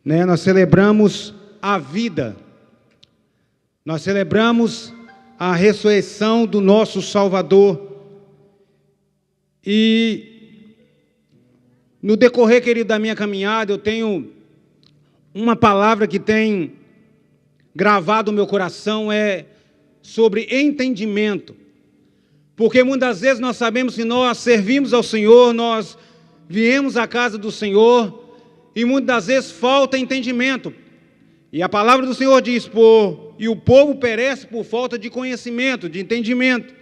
Nós celebramos a vida, nós celebramos a ressurreição do nosso Salvador. E no decorrer, querido, da minha caminhada, eu tenho uma palavra que tem gravado no meu coração, é sobre entendimento. Porque muitas vezes nós sabemos que nós servimos ao Senhor, nós viemos à casa do Senhor, e muitas vezes falta entendimento. E a palavra do Senhor diz, e o povo perece por falta de conhecimento, de entendimento.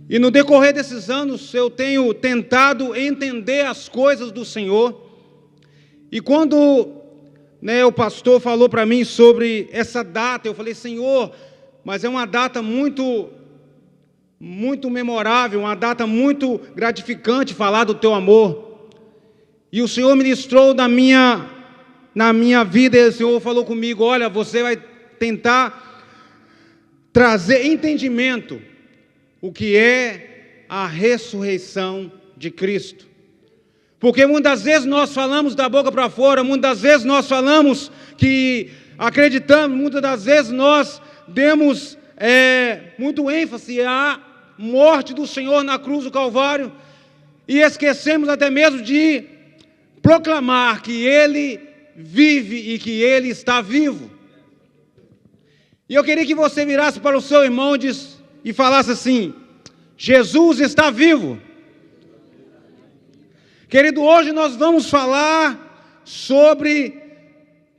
E no decorrer desses anos, eu tenho tentado entender as coisas do Senhor. E quando o pastor falou para mim sobre essa data, eu falei, Senhor, mas é uma data muito memorável, uma data muito gratificante falar do teu amor. E o Senhor ministrou na minha vida, e o Senhor falou comigo, olha, você vai tentar trazer entendimento o que é a ressurreição de Cristo. Porque muitas vezes nós falamos da boca para fora, muitas vezes nós falamos que acreditamos, muitas das vezes nós demos muito ênfase à morte do Senhor na cruz do Calvário, e esquecemos até mesmo de proclamar que Ele vive e que Ele está vivo. E eu queria que você virasse para o seu irmão e falasse assim, Jesus está vivo. Querido, hoje nós vamos falar sobre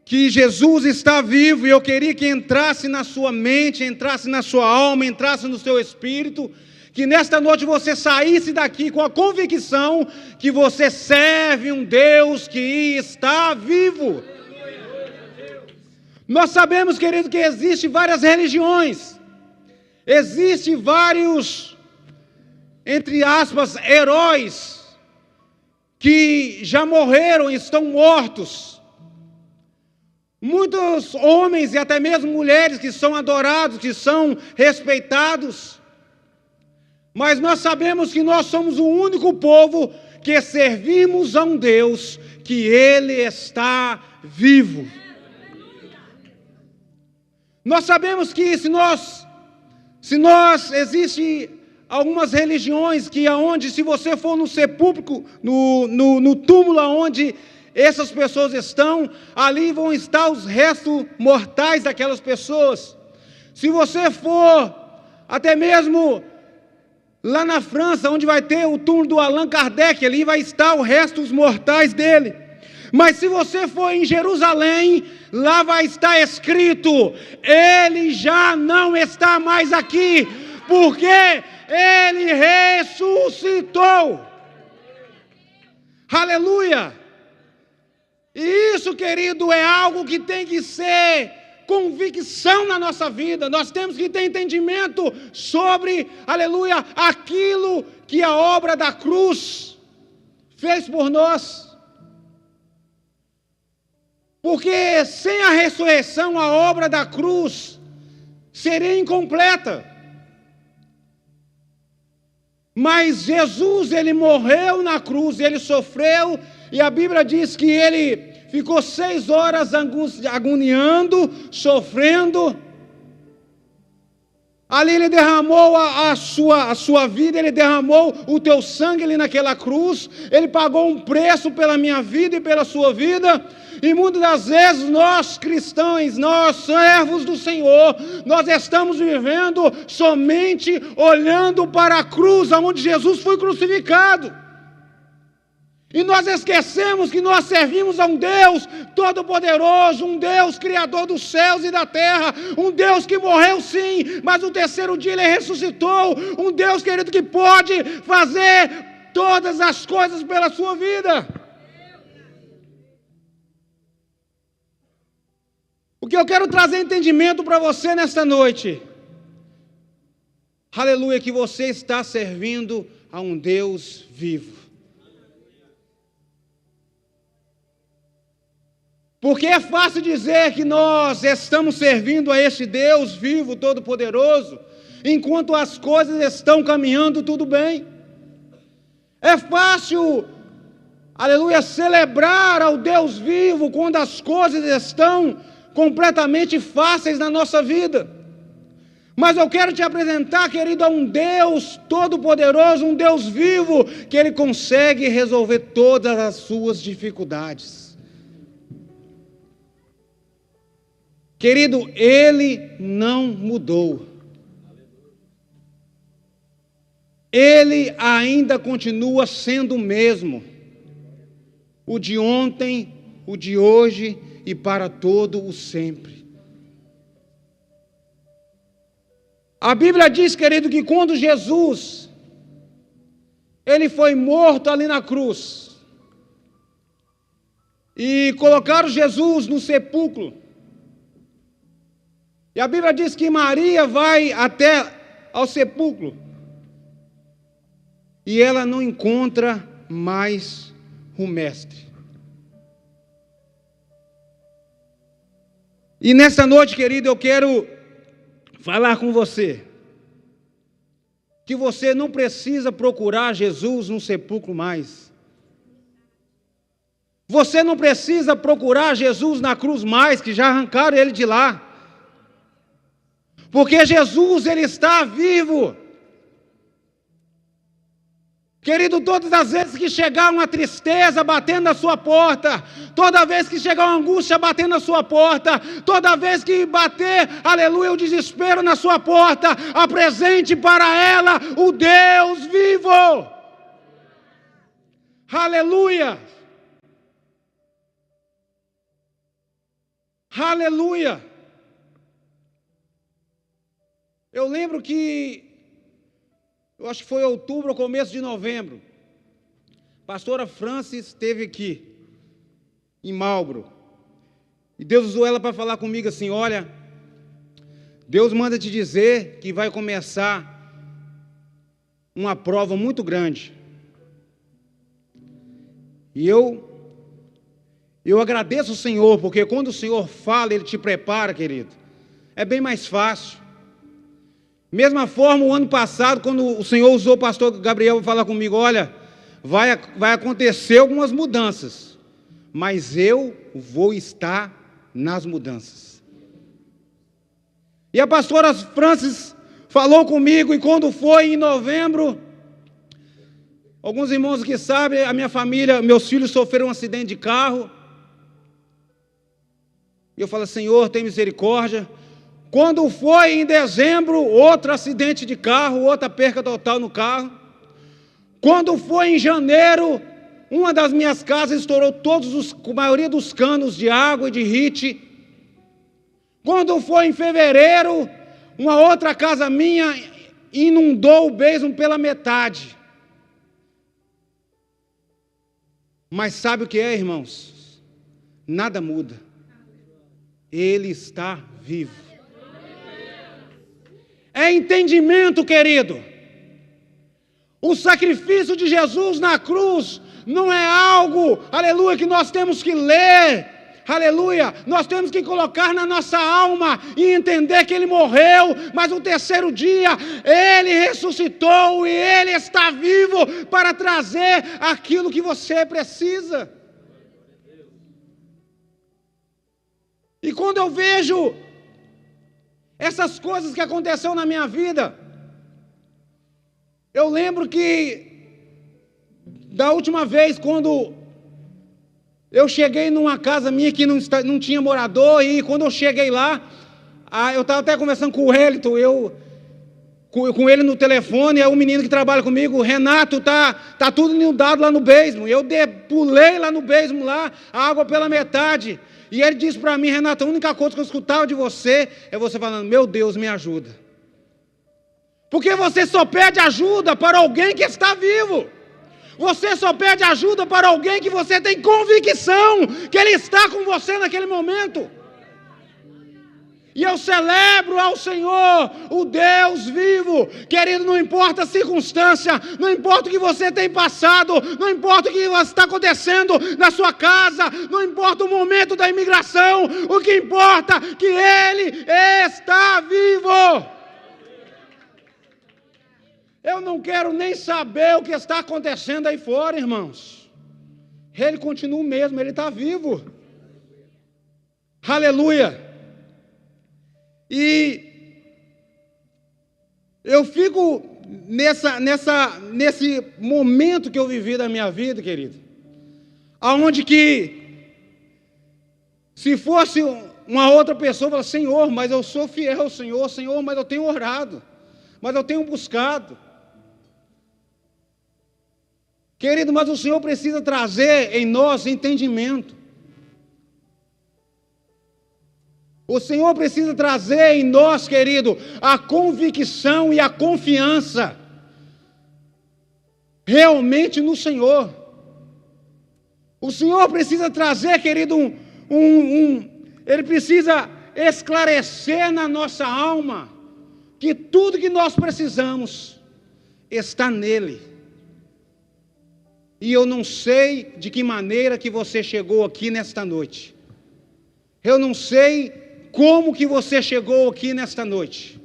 que Jesus está vivo, e eu queria que entrasse na sua mente, entrasse na sua alma, entrasse no seu espírito, que nesta noite você saísse daqui com a convicção que você serve um Deus que está vivo. Nós sabemos, querido, que existem várias religiões, existem vários, entre aspas, heróis, que já morreram e estão mortos. Muitos homens e até mesmo mulheres que são adorados, que são respeitados. Mas nós sabemos que nós somos o único povo que servimos a um Deus que Ele está vivo. Nós sabemos que se existe algumas religiões que aonde, se você for no sepulcro, no túmulo onde essas pessoas estão, ali vão estar os restos mortais daquelas pessoas. Se você for até mesmo lá na França, onde vai ter o túmulo do Allan Kardec, ali vai estar os restos mortais dele. Mas se você for em Jerusalém, lá vai estar escrito, Ele já não está mais aqui, porque Ele ressuscitou. Aleluia! E isso, querido, é algo que tem que ser convicção na nossa vida. Nós temos que ter entendimento sobre, aleluia, aquilo que a obra da cruz fez por nós. Porque sem a ressurreição, a obra da cruz seria incompleta. Mas Jesus, Ele morreu na cruz, Ele sofreu, e a Bíblia diz que Ele ficou 6 horas agoniando, sofrendo. Ali Ele derramou a sua vida, Ele derramou o teu sangue ali naquela cruz, Ele pagou um preço pela minha vida e pela sua vida. E muitas das vezes nós cristãos, nós servos do Senhor, nós estamos vivendo somente olhando para a cruz onde Jesus foi crucificado. E nós esquecemos que nós servimos a um Deus todo-poderoso, um Deus criador dos céus e da terra, um Deus que morreu sim, mas no terceiro dia Ele ressuscitou, um Deus, querido, que pode fazer todas as coisas pela sua vida. O que eu quero trazer entendimento para você nesta noite, aleluia, que você está servindo a um Deus vivo. Porque é fácil dizer que nós estamos servindo a este Deus vivo, todo-poderoso, enquanto as coisas estão caminhando tudo bem. É fácil aleluia, celebrar ao Deus vivo quando as coisas estão completamente fáceis na nossa vida. Mas eu quero te apresentar, querido, a um Deus todo-poderoso, um Deus vivo, que Ele consegue resolver todas as suas dificuldades. Querido, Ele não mudou. Ele ainda continua sendo o mesmo. O de ontem, o de hoje e para todo o sempre. A Bíblia diz, querido, que quando Jesus, Ele foi morto ali na cruz, e colocaram Jesus no sepulcro, e a Bíblia diz que Maria vai até ao sepulcro, e ela não encontra mais o Mestre. E nessa noite, querido, eu quero falar com você que você não precisa procurar Jesus no sepulcro mais. Você não precisa procurar Jesus na cruz mais, que já arrancaram Ele de lá. Porque Jesus, Ele está vivo. Querido, todas as vezes que chegar uma tristeza batendo na sua porta, toda vez que chegar uma angústia batendo na sua porta, toda vez que bater, aleluia, o desespero na sua porta, apresente para ela o Deus vivo. Aleluia. Aleluia. Eu lembro que eu acho que foi outubro ou começo de novembro. A pastora Francis esteve aqui, em Marlboro. E Deus usou ela para falar comigo assim: olha, Deus manda te dizer que vai começar uma prova muito grande. E eu agradeço o Senhor, porque quando o Senhor fala, Ele te prepara, querido. É bem mais fácil. Mesma forma, o ano passado, quando o Senhor usou o pastor Gabriel para falar comigo: olha, vai acontecer algumas mudanças, mas eu vou estar nas mudanças. E a pastora Francis falou comigo, e quando foi em novembro, alguns irmãos que sabem, a minha família, meus filhos sofreram um acidente de carro, e eu falo: Senhor, tem misericórdia. Quando foi em dezembro, outro acidente de carro, outra perca total no carro. Quando foi em janeiro, uma das minhas casas estourou a maioria dos canos de água e de RIT. Quando foi em fevereiro, uma outra casa minha inundou o basement pela metade. Mas sabe o que é, irmãos? Nada muda. Ele está vivo. É entendimento, querido. O sacrifício de Jesus na cruz não é algo, aleluia, que nós temos que ler, aleluia, nós temos que colocar na nossa alma e entender que Ele morreu, mas no terceiro dia Ele ressuscitou e Ele está vivo para trazer aquilo que você precisa. E quando eu vejo essas coisas que aconteceram na minha vida, eu lembro que da última vez, quando eu cheguei numa casa minha que não tinha morador, e quando eu cheguei lá, eu estava até conversando com o Wellington, com ele no telefone, é o menino que trabalha comigo: Renato, tá tudo inundado lá no basement. Eu pulei lá no basement, lá, a água pela metade. E ele disse para mim: Renato, a única coisa que eu escutava de você é você falando: meu Deus, me ajuda. Porque você só pede ajuda para alguém que está vivo. Você só pede ajuda para alguém que você tem convicção que Ele está com você naquele momento. E eu celebro ao Senhor, o Deus vivo. Querido, não importa a circunstância, não importa o que você tem passado, não importa o que está acontecendo na sua casa, não importa o momento da imigração, o que importa é que Ele está vivo. Eu não quero nem saber o que está acontecendo aí fora, irmãos. Ele continua o mesmo, Ele está vivo. Aleluia. E eu fico nesse momento que eu vivi da minha vida, querido, aonde que, se fosse uma outra pessoa, fala: Senhor, mas eu sou fiel ao Senhor, Senhor, mas eu tenho orado, mas eu tenho buscado. Querido, mas o Senhor precisa trazer em nós entendimento. O Senhor precisa trazer em nós, querido, a convicção e a confiança realmente no Senhor. O Senhor precisa trazer, querido, Ele precisa esclarecer na nossa alma que tudo que nós precisamos está nele. E eu não sei de que maneira que você chegou aqui nesta noite. Eu não sei como que você chegou aqui nesta noite,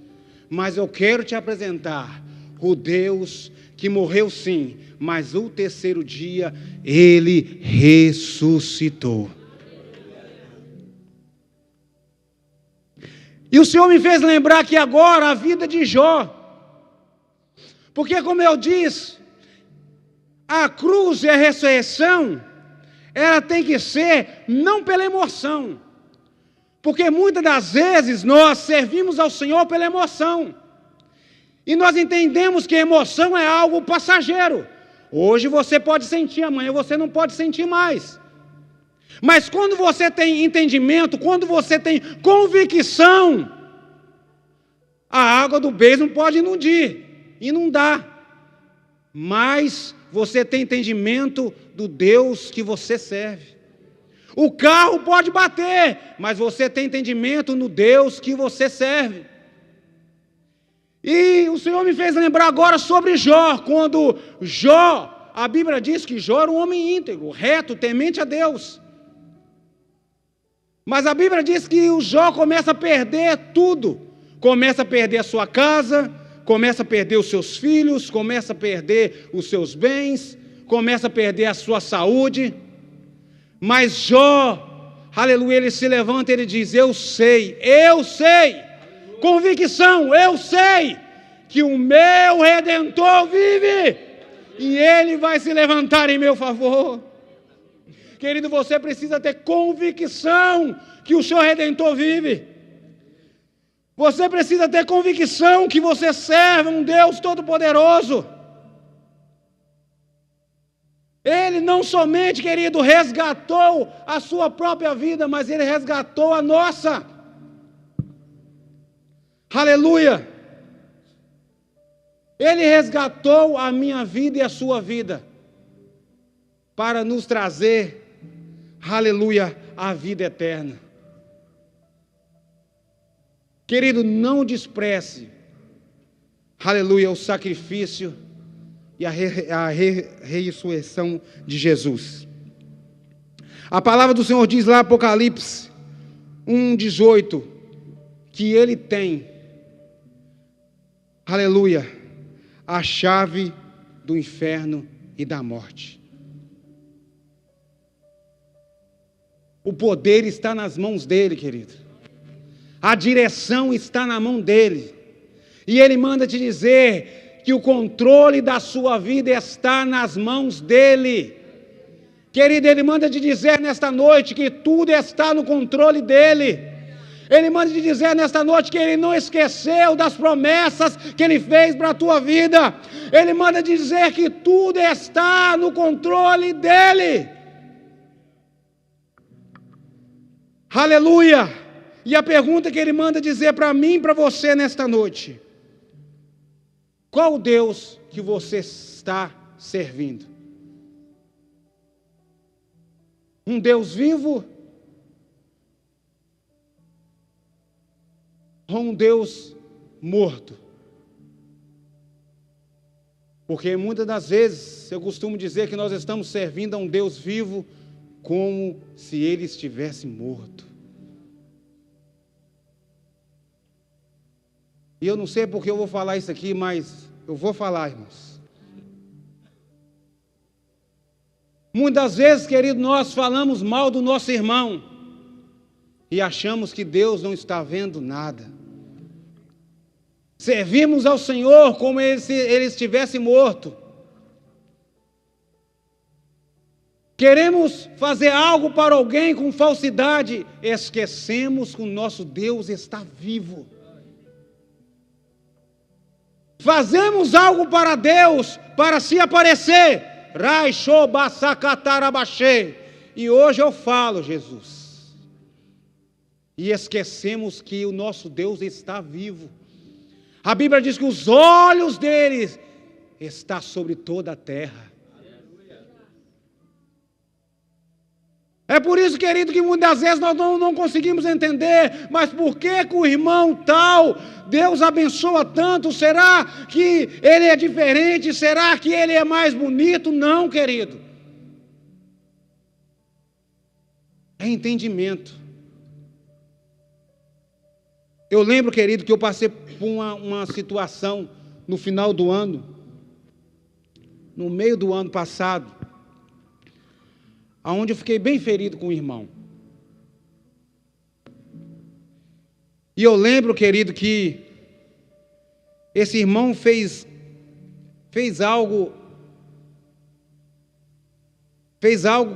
mas eu quero te apresentar o Deus que morreu sim, mas o terceiro dia Ele ressuscitou. E o Senhor me fez lembrar aqui agora a vida de Jó, porque como eu disse, a cruz e a ressurreição, ela tem que ser não pela emoção, porque muitas das vezes nós servimos ao Senhor pela emoção, e nós entendemos que a emoção é algo passageiro. Hoje você pode sentir, amanhã você não pode sentir mais. Mas quando você tem entendimento, quando você tem convicção, a água do beijo não pode inundar, mas você tem entendimento do Deus que você serve. O carro pode bater, mas você tem entendimento no Deus que você serve. E o Senhor me fez lembrar agora sobre Jó, quando Jó, a Bíblia diz que Jó era um homem íntegro, reto, temente a Deus. Mas a Bíblia diz que o Jó começa a perder tudo, começa a perder a sua casa, começa a perder os seus filhos, começa a perder os seus bens, começa a perder a sua saúde. Mas Jó, aleluia, ele se levanta e ele diz: eu sei, convicção, eu sei que o meu Redentor vive e Ele vai se levantar em meu favor. Querido, você precisa ter convicção que o seu Redentor vive. Você precisa ter convicção que você serve um Deus Todo-Poderoso. Ele não somente, querido, resgatou a sua própria vida, mas Ele resgatou a nossa. Aleluia! Ele resgatou a minha vida e a sua vida para nos trazer, aleluia, a vida eterna. Querido, não despreze, aleluia, o sacrifício e a ressurreição de Jesus. A palavra do Senhor diz lá, Apocalipse 1:18, que Ele tem, aleluia, a chave do inferno e da morte. O poder está nas mãos dEle, querido. A direção está na mão dEle. E Ele manda te dizer que o controle da sua vida está nas mãos dEle. Querido, Ele manda te dizer nesta noite que tudo está no controle dEle. Ele manda te dizer nesta noite que Ele não esqueceu das promessas que Ele fez para a tua vida. Ele manda te dizer que tudo está no controle dEle. Aleluia! E a pergunta que Ele manda dizer para mim e para você nesta noite: qual Deus que você está servindo? Um Deus vivo? Ou um Deus morto? Porque muitas das vezes eu costumo dizer que nós estamos servindo a um Deus vivo como se Ele estivesse morto. E eu não sei porque eu vou falar isso aqui, mas eu vou falar, irmãos. Muitas vezes, querido, nós falamos mal do nosso irmão e achamos que Deus não está vendo nada. Servimos ao Senhor como se ele estivesse morto. Queremos fazer algo para alguém com falsidade, esquecemos que o nosso Deus está vivo. Fazemos algo para Deus, para se aparecer. E hoje eu falo, Jesus. E esquecemos que o nosso Deus está vivo. A Bíblia diz que os olhos dele estão sobre toda a terra. É por isso, querido, que muitas vezes nós não conseguimos entender, mas por que o irmão tal, Deus abençoa tanto? Será que ele é diferente? Será que ele é mais bonito? Não, querido. É entendimento. Eu lembro, querido, que eu passei por uma situação no final do ano, no meio do ano passado, onde eu fiquei bem ferido com o irmão. E eu lembro, querido, que esse irmão fez algo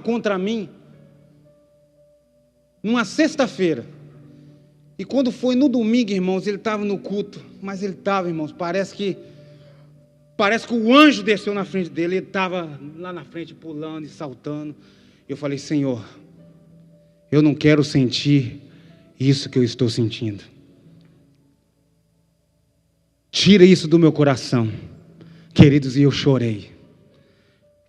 contra mim numa sexta-feira. E quando foi no domingo, irmãos, ele estava no culto, mas ele estava, irmãos, parece que o anjo desceu na frente dele, ele estava lá na frente pulando e saltando. Eu falei: Senhor, eu não quero sentir isso que eu estou sentindo. Tira isso do meu coração, queridos. E eu chorei.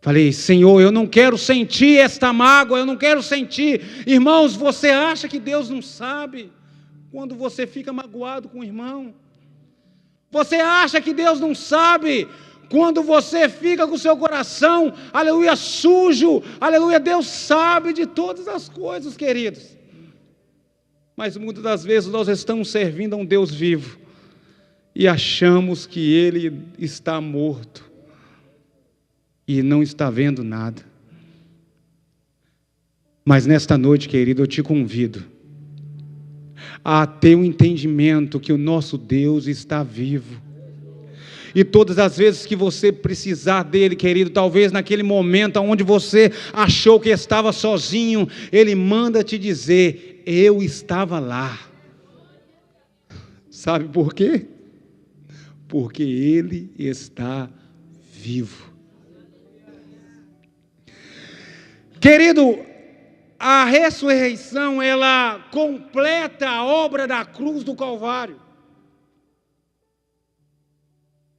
Falei: Senhor, eu não quero sentir esta mágoa, eu não quero sentir. Irmãos, você acha que Deus não sabe quando você fica magoado com o irmão? Você acha que Deus não sabe quando você fica com o seu coração, aleluia, sujo, aleluia? Deus sabe de todas as coisas, queridos. Mas muitas das vezes nós estamos servindo a um Deus vivo e achamos que Ele está morto e não está vendo nada. Mas nesta noite, querido, eu te convido a ter um entendimento que o nosso Deus está vivo. E todas as vezes que você precisar dele, querido, talvez naquele momento onde você achou que estava sozinho, ele manda te dizer: eu estava lá. Sabe por quê? Porque ele está vivo. Querido, a ressurreição, ela completa a obra da cruz do Calvário.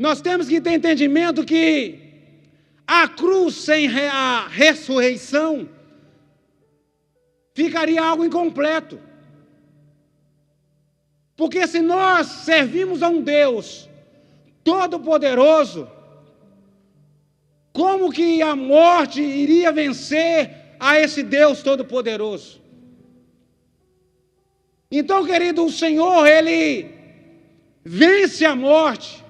Nós temos que ter entendimento que a cruz sem a ressurreição ficaria algo incompleto. Porque se nós servimos a um Deus todo-poderoso, como que a morte iria vencer a esse Deus todo-poderoso? Então, querido, o Senhor, Ele vence a morte.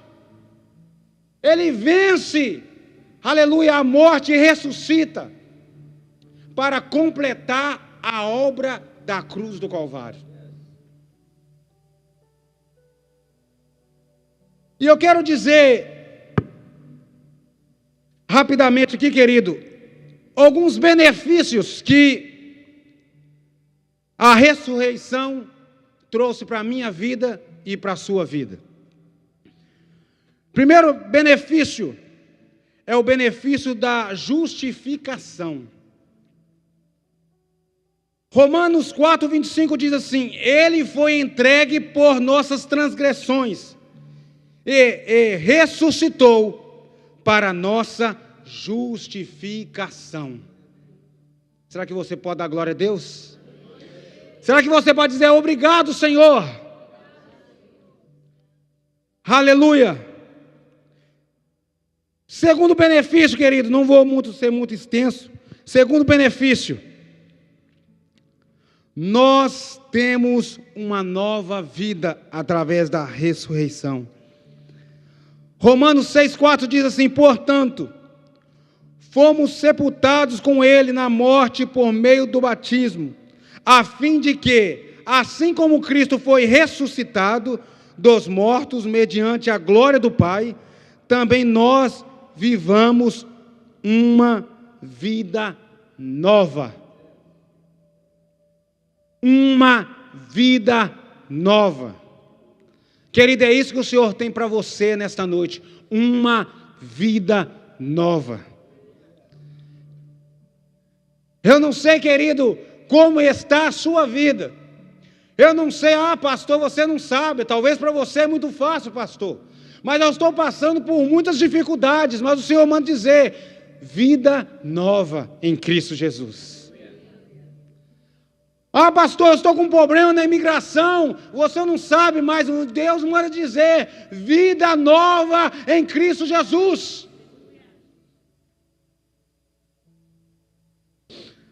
Ele vence, aleluia, a morte e ressuscita para completar a obra da cruz do Calvário. E eu quero dizer rapidamente aqui, querido, alguns benefícios que a ressurreição trouxe para a minha vida e para a sua vida. Primeiro benefício é o benefício da justificação. Romanos 4:25 diz assim: Ele foi entregue por nossas transgressões e ressuscitou para nossa justificação. Será que você pode dar glória a Deus? Será que você pode dizer: obrigado, Senhor? Aleluia! Segundo benefício, querido, não vou ser muito extenso. Segundo benefício, nós temos uma nova vida através da ressurreição. Romanos 6,4 diz assim: portanto, fomos sepultados com ele na morte por meio do batismo, a fim de que, assim como Cristo foi ressuscitado dos mortos mediante a glória do Pai, também nós vivamos uma vida nova. Uma vida nova. Querido, é isso que o Senhor tem para você nesta noite. Uma vida nova. Eu não sei, querido, como está a sua vida. Eu não sei, pastor, você não sabe. Talvez para você é muito fácil, pastor. Mas eu estou passando por muitas dificuldades. Mas o Senhor manda dizer: vida nova em Cristo Jesus. Pastor, eu estou com um problema na imigração. Você não sabe, mas Deus manda dizer: vida nova em Cristo Jesus.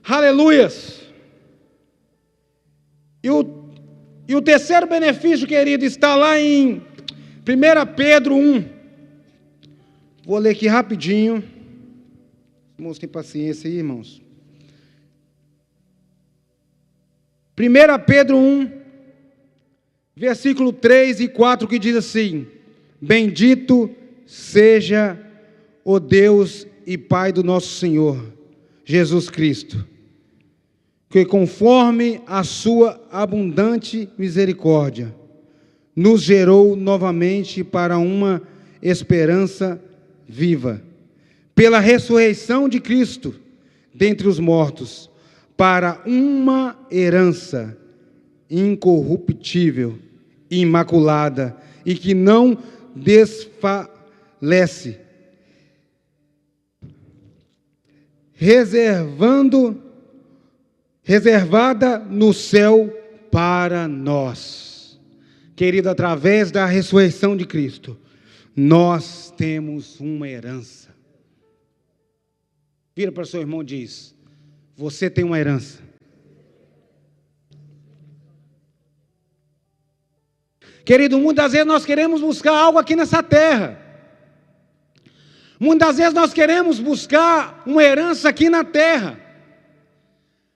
Aleluias. E o terceiro benefício, querido, está lá em 1 Pedro 1. Vou ler aqui rapidinho. Irmãos, tem paciência aí, irmãos. 1 Pedro 1, versículo 3 e 4, que diz assim: bendito seja o Deus e Pai do nosso Senhor Jesus Cristo, que conforme a sua abundante misericórdia, nos gerou novamente para uma esperança viva, pela ressurreição de Cristo dentre os mortos, para uma herança incorruptível, imaculada e que não desfalece, reservada no céu para nós. Querido, através da ressurreição de Cristo, nós temos uma herança. Vira para o seu irmão e diz: você tem uma herança. Querido, muitas vezes nós queremos buscar algo aqui nessa terra. Muitas vezes nós queremos buscar uma herança aqui na terra.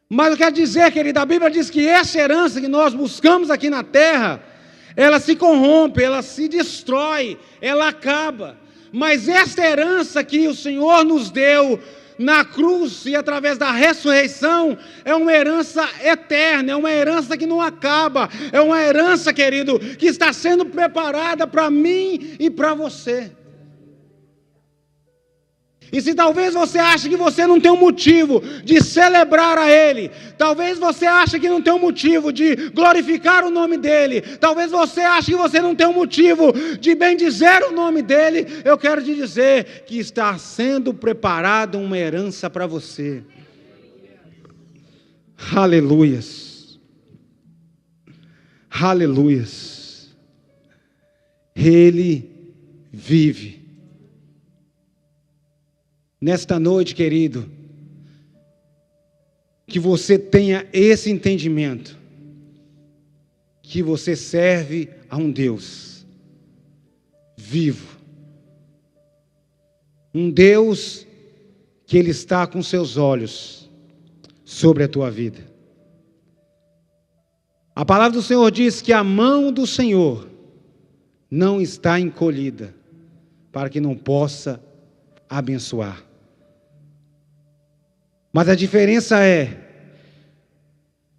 Mas eu quero dizer, querido, a Bíblia diz que essa herança que nós buscamos aqui na terra, ela se corrompe, ela se destrói, ela acaba. Mas esta herança que o Senhor nos deu na cruz e através da ressurreição, é uma herança eterna, é uma herança que não acaba, é uma herança, querido, que está sendo preparada para mim e para você. E se talvez você ache que você não tem um motivo de celebrar a Ele, talvez você ache que não tem um motivo de glorificar o nome dEle, talvez você ache que você não tem um motivo de bendizer o nome dEle, eu quero te dizer que está sendo preparada uma herança para você. Aleluias. Aleluias. Ele vive. Nesta noite, querido, que você tenha esse entendimento, que você serve a um Deus vivo, um Deus que Ele está com seus olhos sobre a tua vida. A palavra do Senhor diz que a mão do Senhor não está encolhida, para que não possa abençoar. Mas a diferença é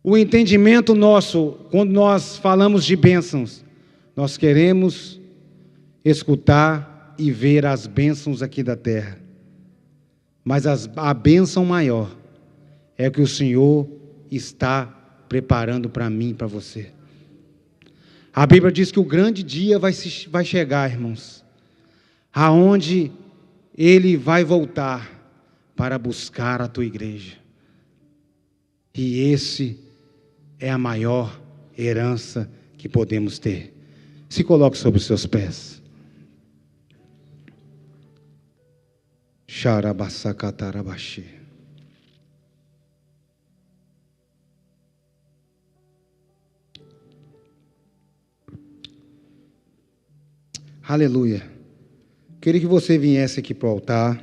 o entendimento nosso, quando nós falamos de bênçãos, nós queremos escutar e ver as bênçãos aqui da terra. Mas a bênção maior é que o Senhor está preparando para mim e para você. A Bíblia diz que o grande dia vai chegar, irmãos, aonde Ele vai voltar para buscar a tua igreja. E esse é a maior herança que podemos ter. Se coloque sobre os seus pés. Xarabassacatarabaxi. Aleluia. Queria que você viesse aqui para o altar.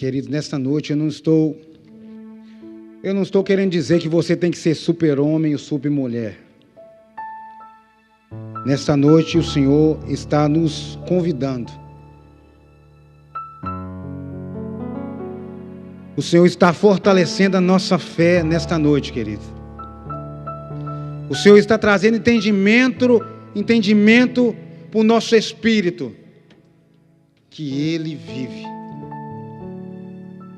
Queridos, nesta noite eu não estou querendo dizer que você tem que ser super-homem ou super-mulher. Nesta noite o Senhor está nos convidando. O Senhor está fortalecendo a nossa fé nesta noite, querido. O Senhor está trazendo entendimento para o nosso espírito, que Ele vive.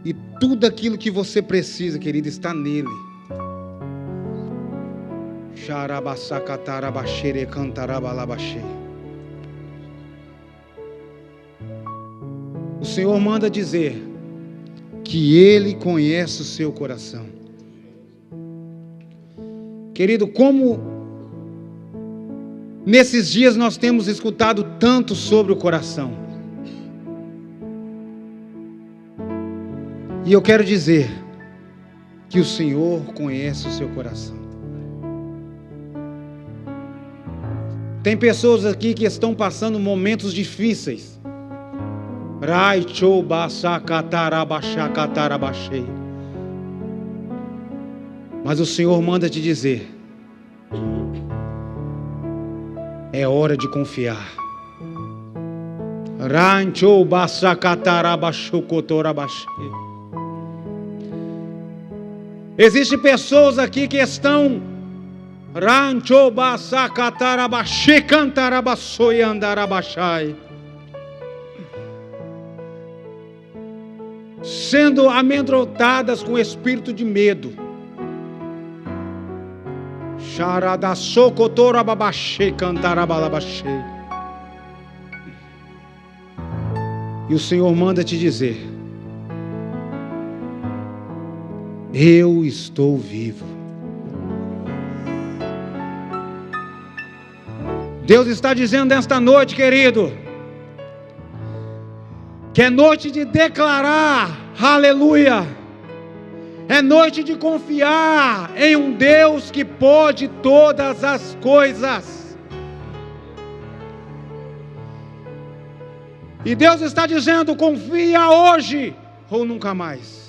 E tudo aquilo que você precisa, querido, está nele. O Senhor manda dizer que Ele conhece o seu coração. Querido, como nesses dias nós temos escutado tanto sobre o coração. E eu quero dizer que o Senhor conhece o seu coração. Tem pessoas aqui que estão passando momentos difíceis. Mas o Senhor manda te dizer: é hora de confiar. Existem pessoas aqui que estão sendo amedrontadas com espírito de medo. E o Senhor manda te dizer: eu estou vivo. Deus está dizendo nesta noite, querido, que é noite de declarar, aleluia, é noite de confiar em um Deus que pode todas as coisas. E Deus está dizendo: confia hoje ou nunca mais.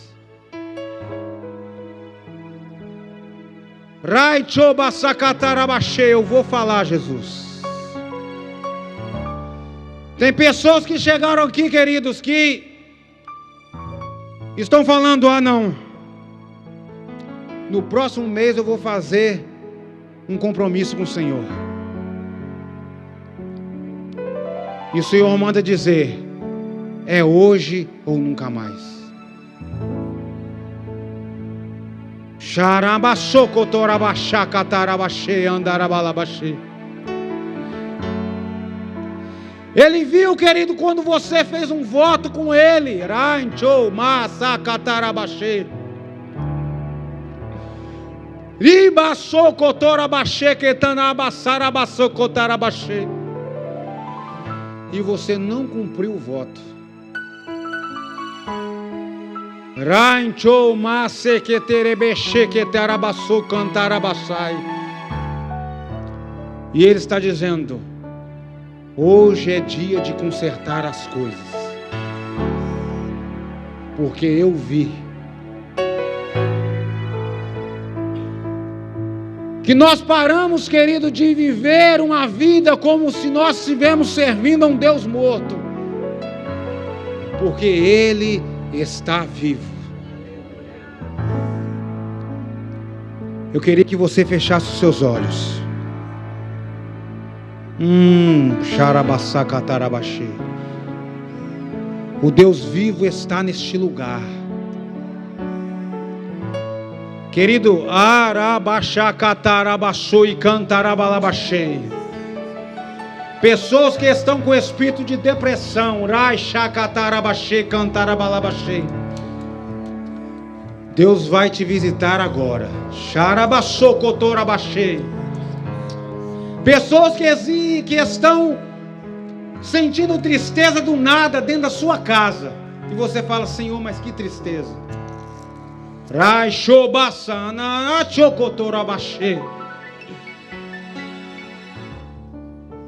Eu vou falar, Jesus. Tem pessoas que chegaram aqui, queridos, que estão falando: ah, não, no próximo mês eu vou fazer um compromisso com o Senhor. E o Senhor manda dizer: é hoje ou nunca mais. Ele viu, querido, quando você fez um voto com Ele. E você não cumpriu o voto. E Ele está dizendo: hoje é dia de consertar as coisas, porque eu vi que nós paramos, querido, de viver uma vida como se nós estivéssemos servindo a um Deus morto, porque Ele está vivo. Eu queria que você fechasse os seus olhos. O Deus vivo está neste lugar. Querido, pessoas que estão com espírito de depressão, Deus vai te visitar agora. Pessoas que estão sentindo tristeza do nada dentro da sua casa, e você fala: Senhor, mas que tristeza.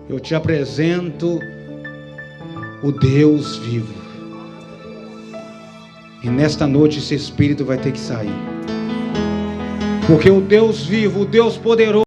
Eu te apresento o Deus vivo. E nesta noite esse espírito vai ter que sair. Porque o Deus vivo, o Deus poderoso,